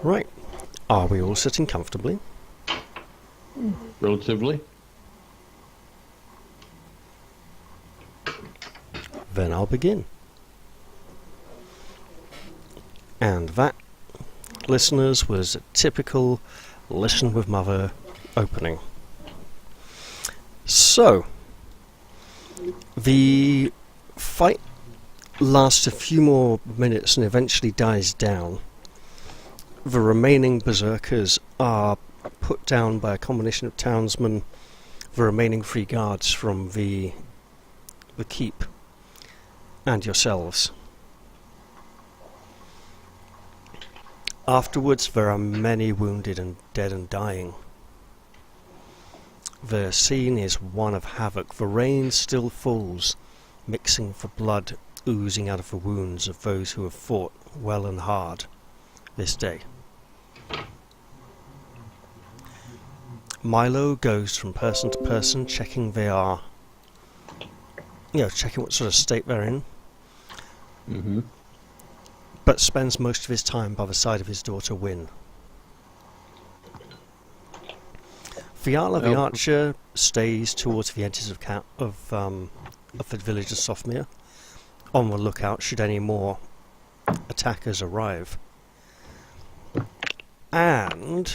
Right. Are we all sitting comfortably? Relatively. Then I'll begin. And that, listeners, was a typical Listen with Mother opening. So, the fight lasts a few more minutes and eventually dies down. The remaining berserkers are put down by a combination of townsmen, the remaining 3 guards from the keep, and yourselves. Afterwards, there are many wounded and dead and dying. The scene is one of havoc. The rain still falls, mixing for blood oozing out of the wounds of those who have fought well and hard this day. Milo goes from person to person, checking checking what sort of state they're in. Mm-hmm. But spends most of his time by the side of his daughter Wynne. Fiala the archer stays towards the edges of the village of Sothmere, on the lookout should any more attackers arrive. And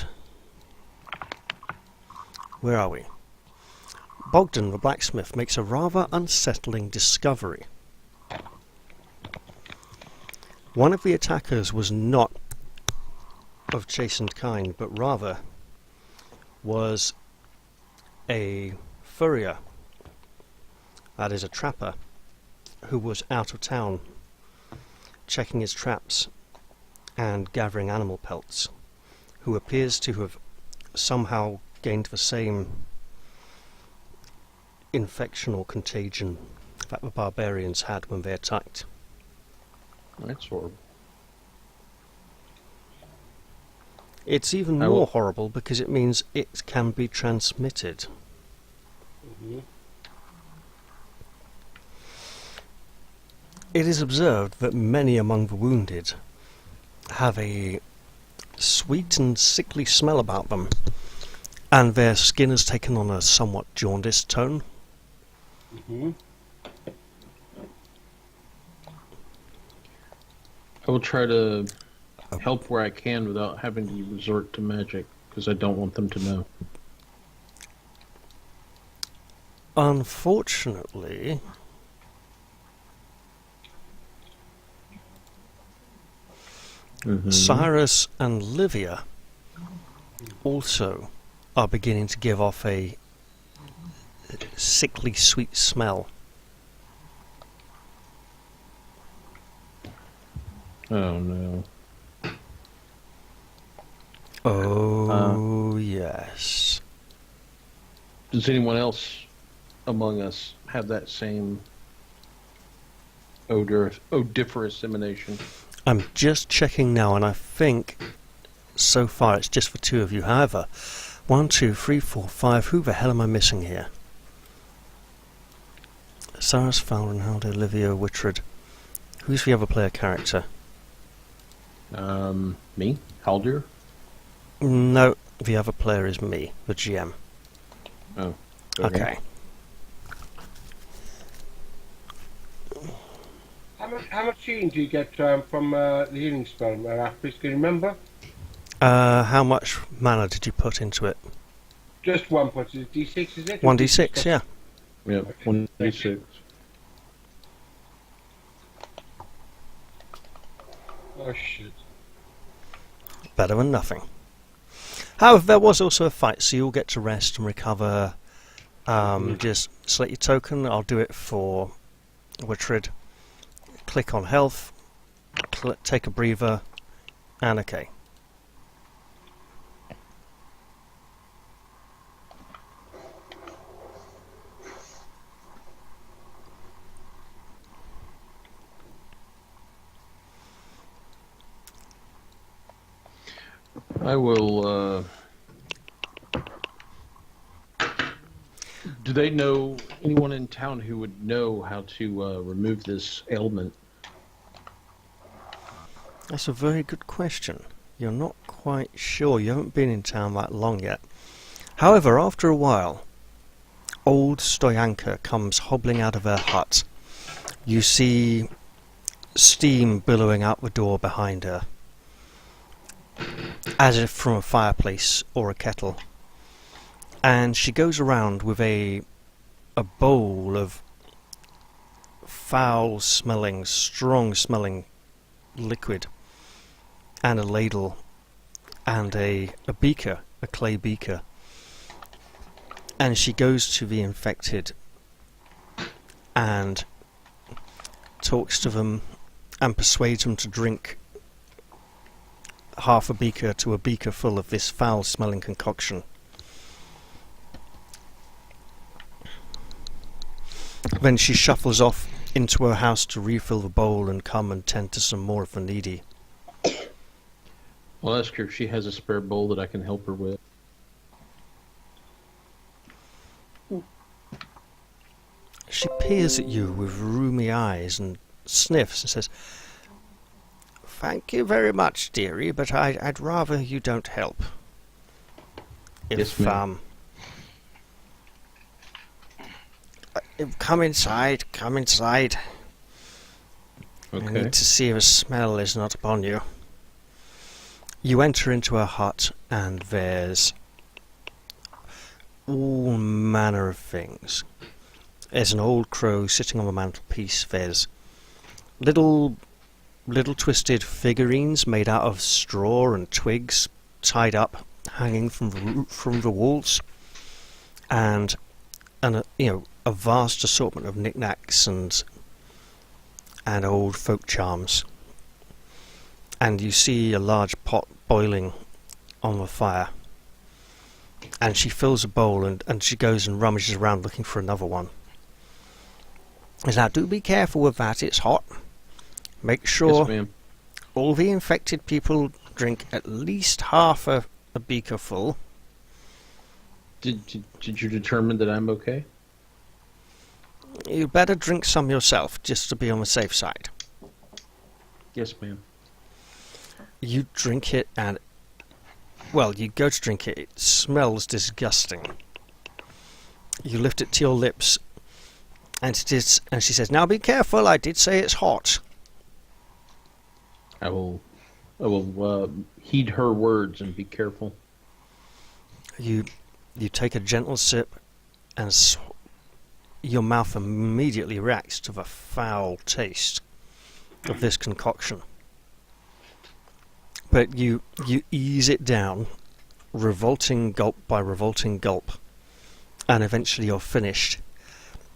where are we? Bogdan the blacksmith makes a rather unsettling discovery. One of the attackers was not of chastened kind, but rather was a furrier, that is a trapper, who was out of town checking his traps and gathering animal pelts, who appears to have somehow gained the same infection or contagion that the barbarians had when they attacked. That's horrible. It's even more horrible because it means it can be transmitted. Mm-hmm. It is observed that many among the wounded have a sweet and sickly smell about them, and their skin has taken on a somewhat jaundiced tone. Mm-hmm. I will try to help where I can without having to resort to magic, because I don't want them to know. Unfortunately, Cyrus and Livia also are beginning to give off a sickly sweet smell. Oh no. Oh, yes. Does anyone else among us have that same odoriferous emanation? I'm just checking now, and I think so far it's just for 2 of you. However, 1, 2, 3, 4, 5. Who the hell am I missing here? Cyrus, Fowler, Halder, Olivia, Wittred. Who's the other player character? Me? Haldir? No, the other player is me, the GM. Oh. Okay. How much healing do you get from the healing spell, Raphis? Can you remember? How much mana did you put into it? Just 1 point. Is it D6, is it? 1d6, yeah. Yeah, 1d6. Oh, shit. Better than nothing. However, there was also a fight, so you'll get to rest and recover. Just select your token. I'll do it for Wittred. Click on health, take a breather, and okay. I will, do they know anyone in town who would know how to remove this ailment? That's a very good question. You're not quite sure. You haven't been in town that long yet. However, after a while, old Stoyanka comes hobbling out of her hut. You see steam billowing out the door behind her, as if from a fireplace or a kettle. And she goes around with a bowl of foul-smelling, strong-smelling liquid, and a ladle, and a beaker, a clay beaker. And she goes to the infected and talks to them and persuades them to drink half a beaker to a beaker full of this foul-smelling concoction. Then she shuffles off into her house to refill the bowl and come and tend to some more of the needy. I'll ask her if she has a spare bowl that I can help her with. She peers at you with rheumy eyes and sniffs and says, "Thank you very much, dearie, but I'd rather you don't help. Yes, ma'am. Come inside, come inside. I Okay. need to see if a smell is not upon you." You enter into her hut, and there's all manner of things. There's an old crow sitting on the mantelpiece. There's little twisted figurines made out of straw and twigs, tied up, hanging from the walls, and a vast assortment of knickknacks and old folk charms. And you see a large pot boiling on the fire. And she fills a bowl and she goes and rummages around looking for another one. Now, do be careful with that, it's hot. Make sure Yes, ma'am. all the infected people drink at least half a beaker full. Did you determine that I'm okay? You better drink some yourself, just to be on the safe side. Yes, ma'am. You drink it and... well, you go to drink it, it smells disgusting. You lift it to your lips, and she says, "Now be careful, I did say it's hot." I will heed her words and be careful. You take a gentle sip, and your mouth immediately reacts to the foul taste of this concoction. But you ease it down, revolting gulp by revolting gulp, and eventually you're finished.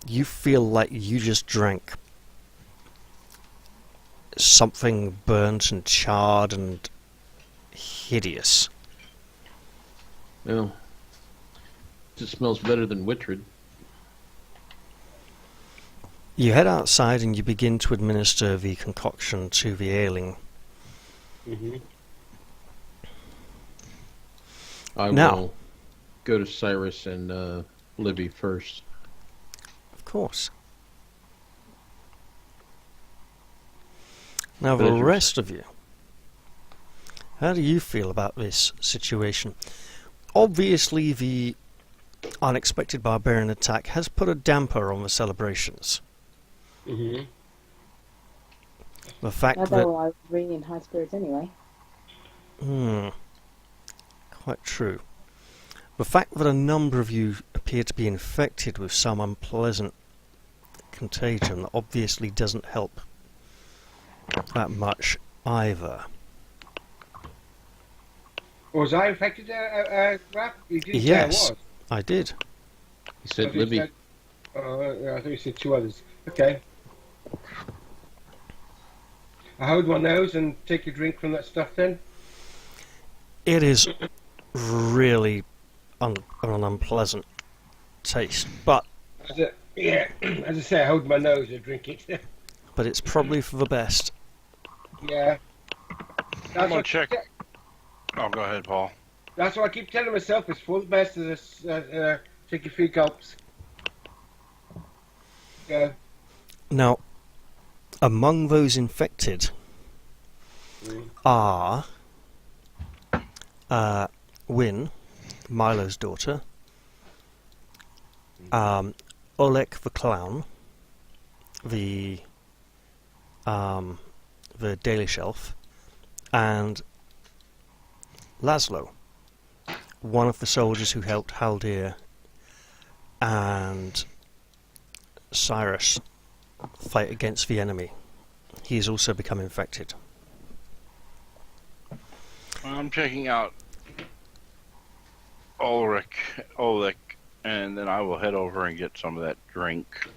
You feel like you just drank something burnt and charred and hideous. Well, it smells better than Wittred. You head outside and you begin to administer the concoction to the ailing. Mm-hmm. I Now- will go to Cyrus and Libby first. Of course. Now the Pleasure. rest of you, how do you feel about this situation? Obviously the unexpected barbarian attack has put a damper on the celebrations. Mm-hmm. The fact Although that... I was really in high spirits anyway. Quite true. The fact that a number of you appear to be infected with some unpleasant contagion obviously doesn't help that much either. Was I infected, Raph? You didn't Yes. say I was. I did. He said I thought you Libby. said- yeah, I thought you said two others. Okay. I hold my nose and take a drink from that stuff then. It is really an unpleasant taste, but As I say, I hold my nose and drink it. it's probably for the best. Yeah. I'm That's gonna what, check. Oh, go ahead, Paul. that's what I keep telling myself. It's for the best. Take a few gulps. Yeah. Now, among those infected are Wynne, Milo's daughter, Oleg the clown, the Daily Shelf, and Laszlo, one of the soldiers who helped Haldir and Cyrus fight against the enemy. He has also become infected. I'm checking out Oleg, and then I will head over and get some of that drink.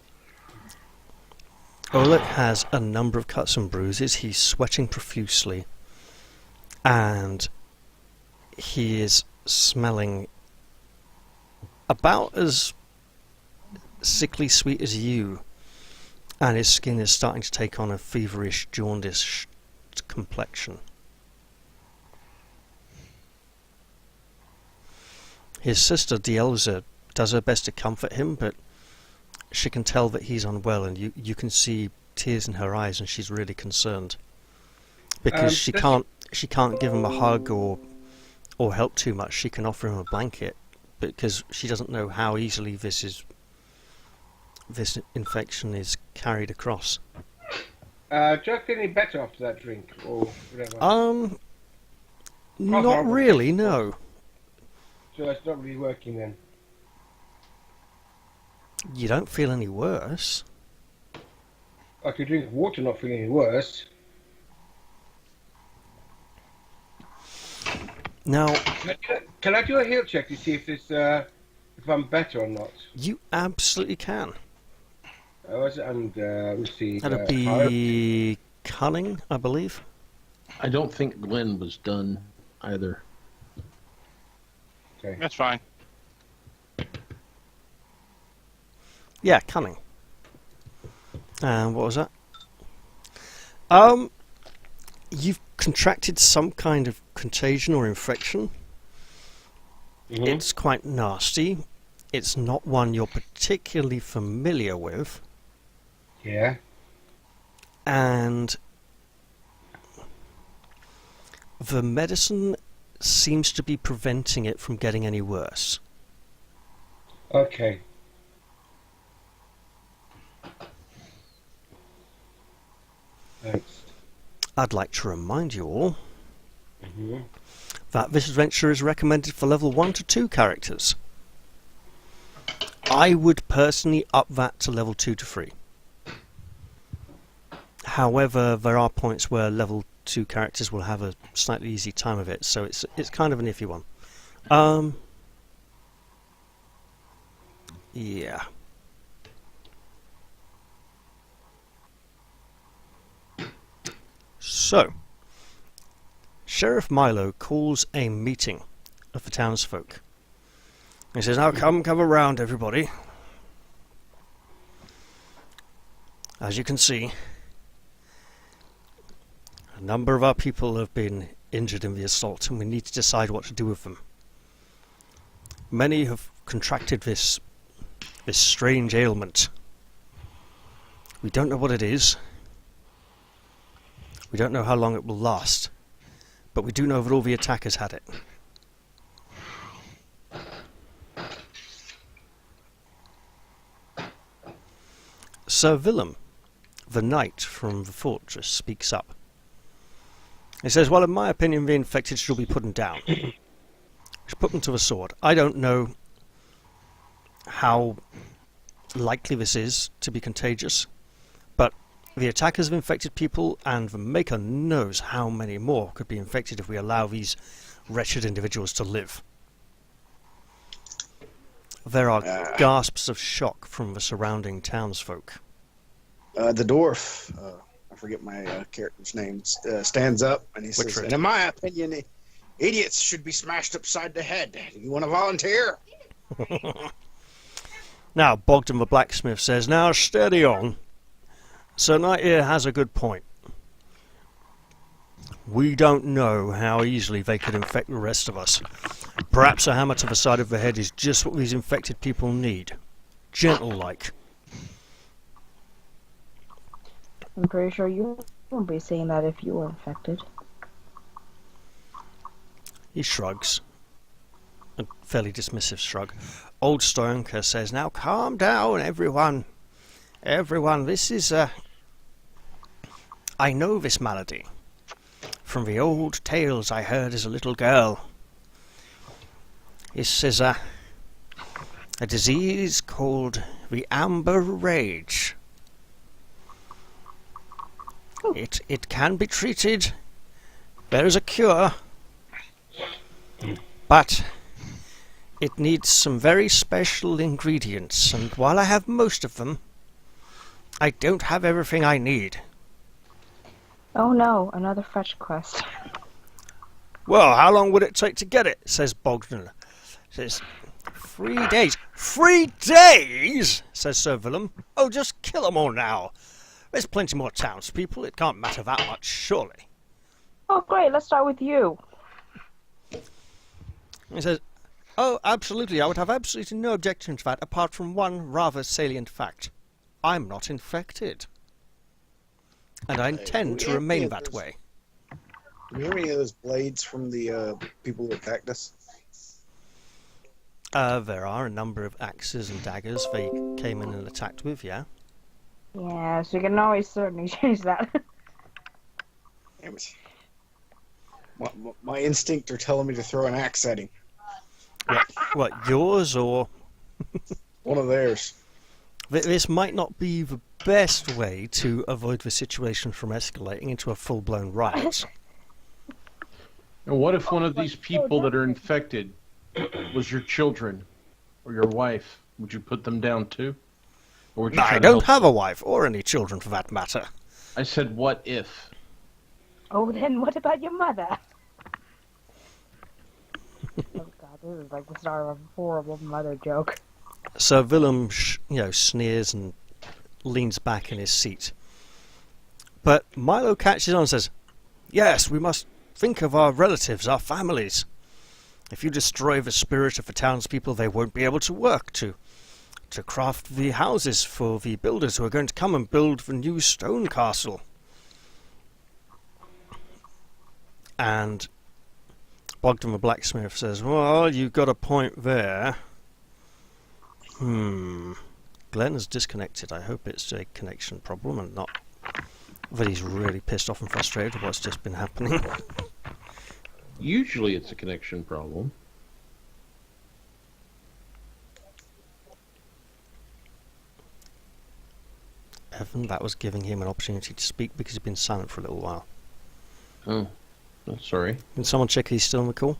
Oleg has a number of cuts and bruises. He's sweating profusely, and he is smelling about as sickly sweet as you, and his skin is starting to take on a feverish, jaundiced complexion. His sister Dielza does her best to comfort him, but she can tell that he's unwell, and you can see tears in her eyes, and she's really concerned because she can't give him a hug or help too much. She can offer him a blanket, because she doesn't know how easily this infection is carried across. Do you feel any better after that drink or whatever? Not really, no. So it's not really working then. You don't feel any worse. I could drink water, not feel any worse. Now, Can I do a heal check to see if I'm better or not? you absolutely can. We'll see. That'd be cunning, I believe. I don't think Glenn was done either. Okay. That's fine. Yeah, cunning. And what was that? You've contracted some kind of contagion or infection. Mhm. It's quite nasty. It's not one you're particularly familiar with. Yeah. And the medicine seems to be preventing it from getting any worse. Okay. Thanks. I'd like to remind you all Mm-hmm. that this adventure is recommended for level 1 to 2 characters. I would personally up that to level 2 to 3. However, there are points where level 2 characters will have a slightly easy time of it, so it's kind of an iffy one. Yeah. So, Sheriff Milo calls a meeting of the townsfolk. He says, now come around, everybody. As you can see, a number of our people have been injured in the assault, and we need to decide what to do with them. Many have contracted this strange ailment. We don't know what it is. We don't know how long it will last. But we do know that all the attackers had it. Sir Willem, the knight from the fortress, speaks up. He says, well, in my opinion, the infected should be put down. We should put them to the sword. I don't know how likely this is to be contagious, but the attackers have infected people, and the Maker knows how many more could be infected if we allow these wretched individuals to live. There are gasps of shock from the surrounding townsfolk. The dwarf, I forget my character's name, stands up and he says, and in my opinion, idiots should be smashed upside the head. Do you want to volunteer? Now, Bogdan the blacksmith says, now steady on. Sir Knight here has a good point. We don't know how easily they could infect the rest of us. Perhaps a hammer to the side of the head is just what these infected people need. Gentle-like. I'm pretty sure you won't be saying that if you were infected. He shrugs. A fairly dismissive shrug. Old Stoyanka says, "Now calm down, everyone. Everyone, this is I know this malady from the old tales I heard as a little girl. This is a disease called the Amber Rage. It can be treated. There is a cure, but it needs some very special ingredients, and while I have most of them, I don't have everything I need." Oh no, another fetch quest. "Well, how long would it take to get it?" says Bogdan. Says, 3 days. 3 days? Says Sir Willem. "Oh, just kill them all now. There's plenty more townspeople. It can't matter that much, surely." Oh great, let's start with you. He says, "Oh, absolutely. I would have absolutely no objection to that, apart from one rather salient fact. I'm not infected. And I intend to remain that way." Do we have any of those blades from the people who attacked us? There are a number of axes and daggers they came in and attacked with, yeah. Yeah, so you can always certainly change that. Damn it. My instinct are telling me to throw an axe at him. What, yours or... One of theirs. This might not be the best way to avoid the situation from escalating into a full-blown riot. And what if one of these people that are infected was your children or your wife? Would you put them down too? Or would you try I to don't help have them? a wife, or any children for that matter. I said, what if? Oh, then what about your mother? Oh god, this is like the start of a horrible mother joke. Sir Willem, sneers and leans back in his seat. But Milo catches on and says, "Yes, we must think of our relatives, our families. If you destroy the spirit of the townspeople, they won't be able to work to craft the houses for the builders who are going to come and build the new stone castle." And Bogdan the blacksmith says, "Well, you've got a point there. Glenn has disconnected. I hope it's a connection problem and not that he's really pissed off and frustrated with what's just been happening." Usually it's a connection problem. Evan, that was giving him an opportunity to speak because he'd been silent for a little while. Oh, sorry. Can someone check he's still on the call?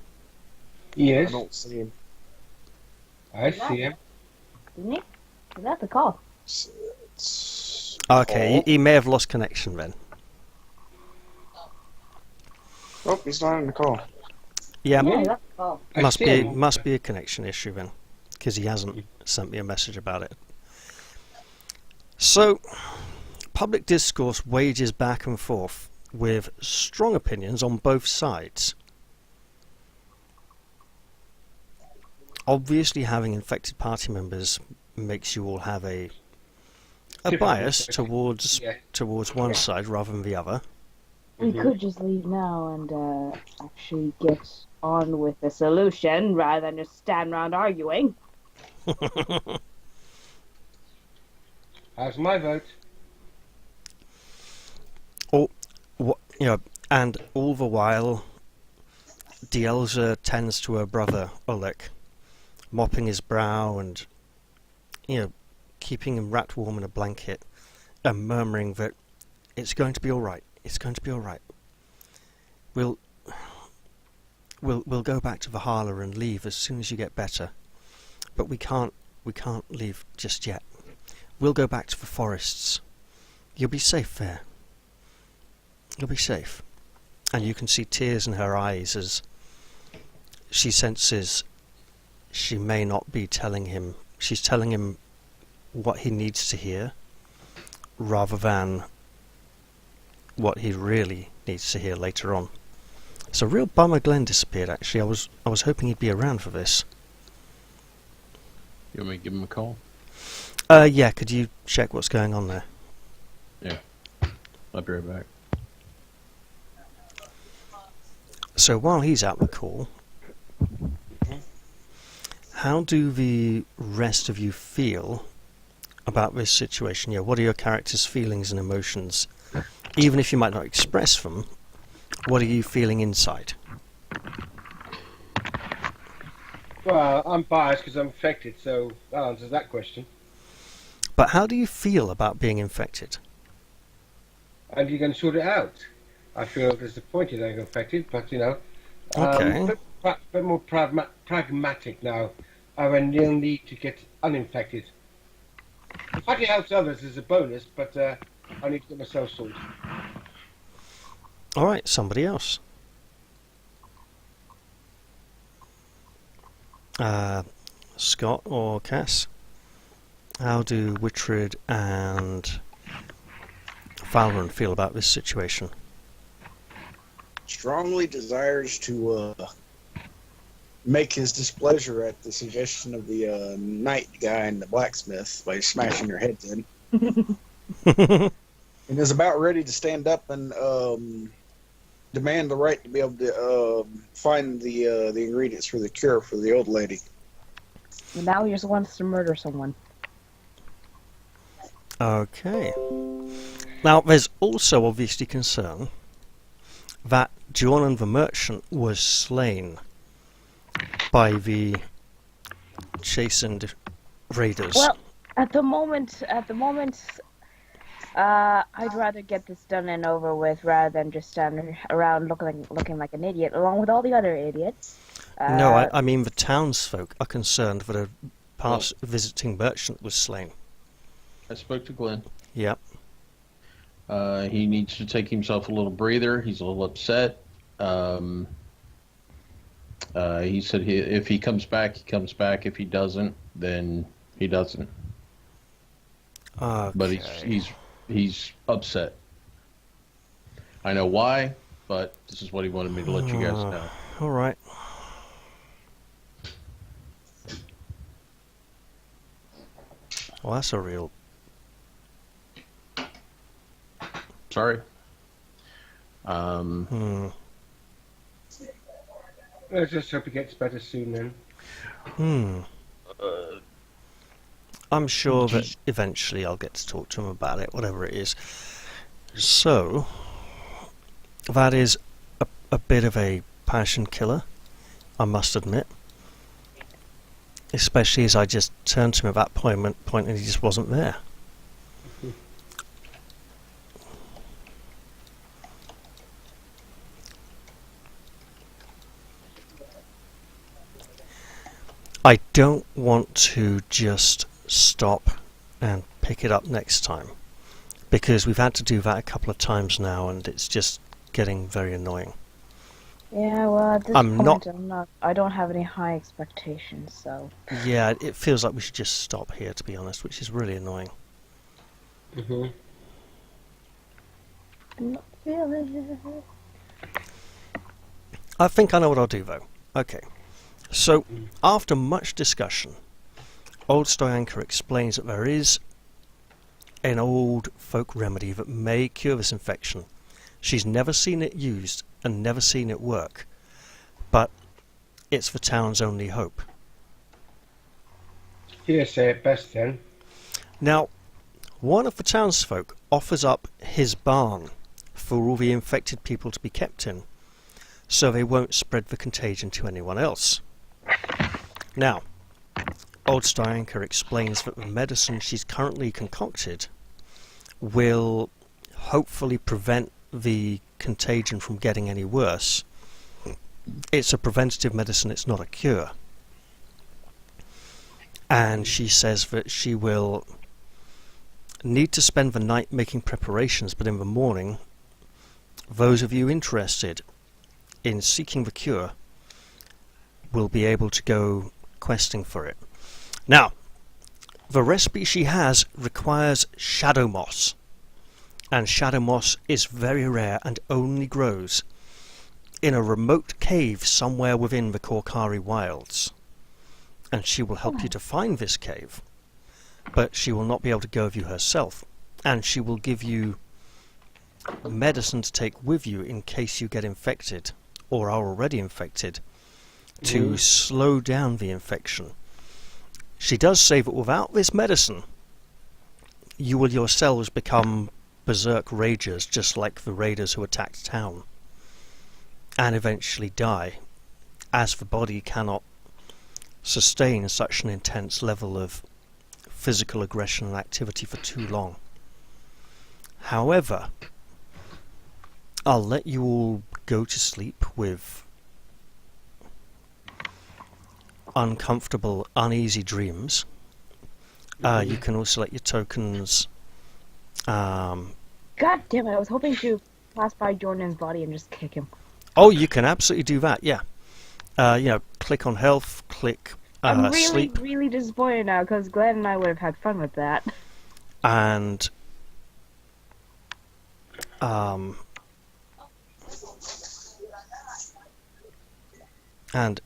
Yes, I don't see him. I see him. Didn't he? That's a call. Okay, he may have lost connection then. Oh, he's not on the call. Yeah, Yeah, that's a call. I must see be him. must be a connection issue then, because he hasn't sent me a message about it. So, public discourse wages back and forth with strong opinions on both sides. Obviously, having infected party members makes you all have a bias towards Yeah. one side rather than the other. We could just leave now and actually get on with the solution rather than just stand around arguing. How's my vote? And all the while, Dielza tends to her brother Oleg, mopping his brow and, keeping him wrapped warm in a blanket, and murmuring that it's going to be all right. It's going to be all right. We'll go back to Valhalla and leave as soon as you get better, but we can't leave just yet. We'll go back to the forests. You'll be safe there. You'll be safe. And you can see tears in her eyes as she senses she may not be telling him. She's telling him what he needs to hear, rather than what he really needs to hear later on. It's a real bummer Glenn disappeared, actually. I was hoping he'd be around for this. You want me to give him a call? Yeah, could you check what's going on there? Yeah. I'll be right back. So while he's out the call, how do the rest of you feel about this situation? Yeah, what are your characters' feelings and emotions? Even if you might not express them, what are you feeling inside? Well, I'm biased because I'm infected, so that answers that question. But how do you feel about being infected? And you're going to sort it out. I feel disappointed I'm infected, but Okay. bit more pragmatic now. I have a real need to get uninfected. The fact it helps others is a bonus, but I need to get myself sorted. All right, somebody else. Scott or Cass? How do Wittred and Valron feel about this situation? Strongly desires to make his displeasure at the suggestion of the knight guy and the blacksmith by smashing their heads in. And is about ready to stand up and demand the right to be able to find the ingredients for the cure for the old lady. And now he just wants to murder someone. Okay. Now, there's also obviously concern that Jornan the merchant was slain by the chastened raiders. Well, at the moment, I'd rather get this done and over with rather than just standing around looking like an idiot, along with all the other idiots. No, I mean the townsfolk are concerned that a past visiting merchant was slain. I spoke to Glenn. Yep. He needs to take himself a little breather. He's a little upset. He said if he comes back, he comes back. If he doesn't, then he doesn't. Okay. But he's upset. I know why, but this is what he wanted me to let you guys know. All right. Well, that's a real... Sorry. Let's just hope it gets better soon then. I'm sure that eventually I'll get to talk to him about it, whatever it is. So, that is a bit of a passion killer, I must admit. Especially as I just turned to him at that point and he just wasn't there. I don't want to just stop and pick it up next time, because we've had to do that a couple of times now and it's just getting very annoying. Yeah, well, at this point, I don't have any high expectations, so... Yeah, it feels like we should just stop here, to be honest, which is really annoying. Mm-hmm. I'm not feeling it. I think I know what I'll do, though. Okay. So, after much discussion, old Stoyanka explains that there is an old folk remedy that may cure this infection. She's never seen it used and never seen it work, but it's the town's only hope. Hearsay at best then. Now, one of the townsfolk offers up his barn for all the infected people to be kept in, so they won't spread the contagion to anyone else. Now, old Stoyanka explains that the medicine she's currently concocted will hopefully prevent the contagion from getting any worse. It's a preventative medicine, it's not a cure. And she says that she will need to spend the night making preparations, but in the morning, those of you interested in seeking the cure will be able to go questing for it. Now, the recipe she has requires shadow moss, and shadow moss is very rare and only grows in a remote cave somewhere within the Korkari wilds. And she will help you to find this cave, but she will not be able to go with you herself, and she will give you medicine to take with you in case you get infected or are already infected, to slow down the infection She does say that without this medicine, you will yourselves become berserk ragers, just like the raiders who attacked town, and eventually die, as the body cannot sustain such an intense level of physical aggression and activity for too long. However, I'll let you all go to sleep with uncomfortable, uneasy dreams. You can also let your tokens... God damn it, I was hoping to pass by Jordan's body and just kick him. Oh, you can absolutely do that, yeah. Click on health, click I'm really, sleep. really disappointed now, because Glenn and I would have had fun with that. And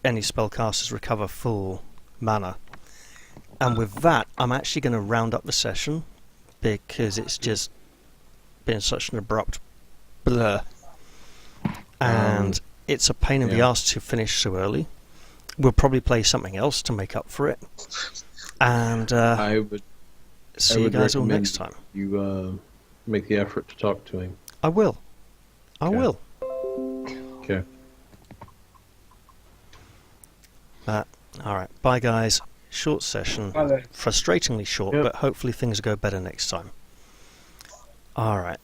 any spellcasters recover full mana. And with that, I'm actually going to round up the session, because it's just been such an abrupt blur. And it's a pain in the arse to finish so early. We'll probably play something else to make up for it. And I would see you guys all next time. You make the effort to talk to him. I will. I will. Okay. Alright, bye guys. Short session. Bye then. Frustratingly short, Yep. but hopefully things go better next time. Alright.